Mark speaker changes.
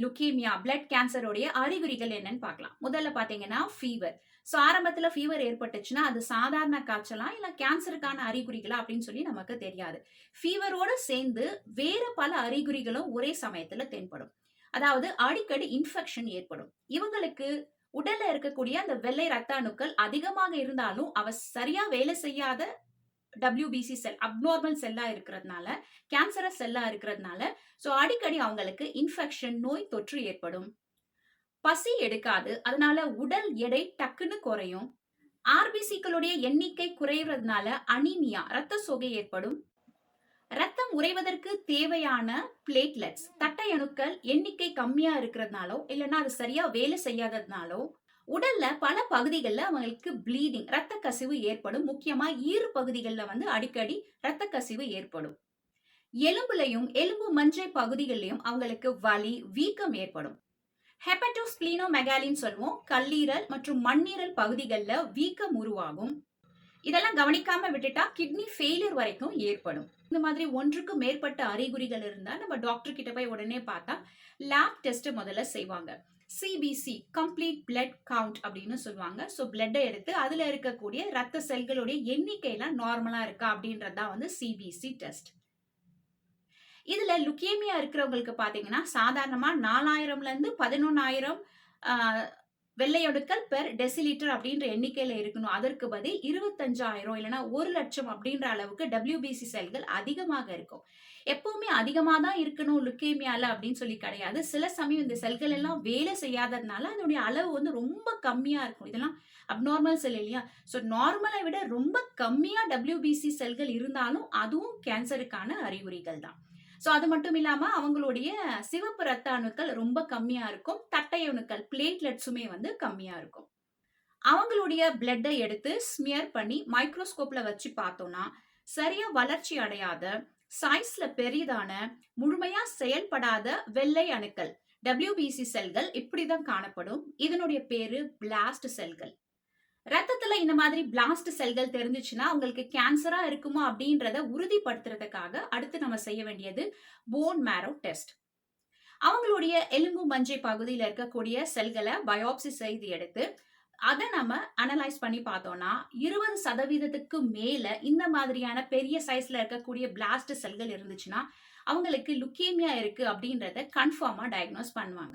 Speaker 1: Leukaemia blood கேன்சருடைய அறிகுறிகள் என்னன்னு பார்க்கலாம். முதல்ல பார்த்தீங்கன்னா ஃபீவர். ஆரம்பத்துல ஃபீவர் ஏற்பட்டுச்சுன்னா அது சாதாரண காய்ச்சலா இல்ல கேன்சருக்கான அறிகுறிகளா அப்படின்னு சொல்லி நமக்கு தெரியாது. ஃபீவரோட சேர்ந்து வேற பல அறிகுறிகளும் ஒரே சமயத்துல தென்படும். அதாவது அடிக்கடி இன்ஃபெக்ஷன் ஏற்படும். இவங்களுக்கு உடல்ல இருக்கக்கூடிய அந்த வெள்ளை ரத்த அணுக்கள் அதிகமாக இருந்தாலும் அவ சரியா வேலை செய்யாத WBC செல் அப்நார்மல் செல்லா இருக்கிறதுனால, கேன்சரஸ் செல்லா இருக்கிறதுனால, அடிக்கடி அவங்களுக்கு இன்ஃபெக்ஷன் நோய் தொற்று ஏற்படும். பசி எடுக்காது. அதனால உடல் எடை டக்குன்னு குறையும். ஆர்பிசிக்களுடைய எண்ணிக்கை குறைவதனால அனீமியா ரத்த சோகை ஏற்படும். ரத்தம் உறைவதற்கு தேவையான பிளேட்லெட்ஸ் தட்டை அணுக்கள் எண்ணிக்கை கம்மியா இருக்கிறதுனாலோ இல்லைன்னா அது சரியா வேலை செய்யாததுனாலோ உடல்ல பல பகுதிகளில் அவங்களுக்கு ப்ளீடிங் ரத்த கசிவு ஏற்படும். முக்கியமா ஈறு பகுதிகளில் வந்து அடிக்கடி ரத்த கசிவு ஏற்படும். எலும்புலையும் எலும்பு மஞ்சை பகுதிகளிலும் அவங்களுக்கு வலி வீக்கம் ஏற்படும். ஹெப்படோஸ்பிளீனோமெகாலின்னு சொல்லுவோம். கல்லீரல் மற்றும் மண்ணீரல் பகுதிகளில் வீக்கம் உருவாகும். இதெல்லாம் கவனிக்காம விட்டுட்டா கிட்னி ஃபெயிலியர் வரைக்கும் ஏற்படும். இந்த மாதிரி ஒன்றுக்கு மேற்பட்ட அறிகுறிகள் இருந்தா நம்ம டாக்டர் கிட்ட போய் உடனே பார்த்தா லேப் டெஸ்ட் முதல்ல செய்வாங்க. சிபிசி கம்ப்ளீட் பிளட் கவுண்ட் அப்படின்னு சொல்லுவாங்க. பிளட்டை எடுத்து அதுல இருக்கக்கூடிய ரத்த செல்களுடைய எண்ணிக்கையெல்லாம் நார்மலா இருக்கா அப்படின்றதுதான் வந்து சிபிசி டெஸ்ட். இதுல லுகேமியா இருக்கிறவங்களுக்கு பாத்தீங்கன்னா சாதாரணமா 4000ல இருந்து 11,000 வெள்ளையணுக்கள் பெர் டெசிலிட்டர் அப்படின்ற எண்ணிக்கையில இருக்கணும். அதற்கு பதில் 25,000 இல்லைன்னா 1,00,000 அப்படின்ற அளவுக்கு WBC செல்கள் அதிகமாக இருக்கும். எப்பவுமே அதிகமா தான் இருக்கணும் லுகேமியால அப்படின்னு சொல்லி கிடையாது. சில சமயம் இந்த செல்கள் எல்லாம் வேலை செய்யாததுனால அதனுடைய அளவு வந்து ரொம்ப கம்மியா இருக்கும். இதெல்லாம் அப்நார்மல் செல் இல்லையா? நார்மலை விட ரொம்ப கம்மியா WBC செல்கள் இருந்தாலும் அதுவும் கேன்சருக்கான அறிகுறிகள் தான். அது மட்டும் இல்லாம அவங்களுடைய சிவப்பு ரத்த அணுக்கள் ரொம்ப கம்மியா இருக்கும். தட்டை அணுக்கள் பிளேட்லெட்ஸுமே வந்து கம்மியா இருக்கும். அவங்களுடைய பிளட்டை எடுத்து ஸ்மியர் பண்ணி மைக்ரோஸ்கோப்ல வச்சு பார்த்தோம்னா சரியா வளர்ச்சி அடையாத சைஸ்ல பெரிதான முழுமையா செயல்படாத வெள்ளை அணுக்கள் WBC செல்கள் இப்படிதான் காணப்படும். இதனுடைய பேரு பிளாஸ்ட் செல்கள். ரத்தத்துல இந்த மாதிரி பிளாஸ்ட் செல்கள் தெரிஞ்சுச்சுன்னா அவங்களுக்கு கேன்சரா இருக்குமா அப்படின்றத உறுதிப்படுத்துறதுக்காக அடுத்து நம்ம செய்ய வேண்டியது போன் மேரோ டெஸ்ட். அவங்களுடைய எலும்பு மஞ்சை பகுதியில் இருக்கக்கூடிய செல்களை பயோப்சி செய்து எடுத்து அதை நம்ம அனலைஸ் பண்ணி பார்த்தோம்னா 20% மேல இந்த மாதிரியான பெரிய சைஸ்ல இருக்கக்கூடிய பிளாஸ்ட் செல்கள் இருந்துச்சுன்னா அவங்களுக்கு லுகேமியா இருக்கு அப்படின்றத கன்ஃபார்மா டயக்னோஸ் பண்ணுவாங்க.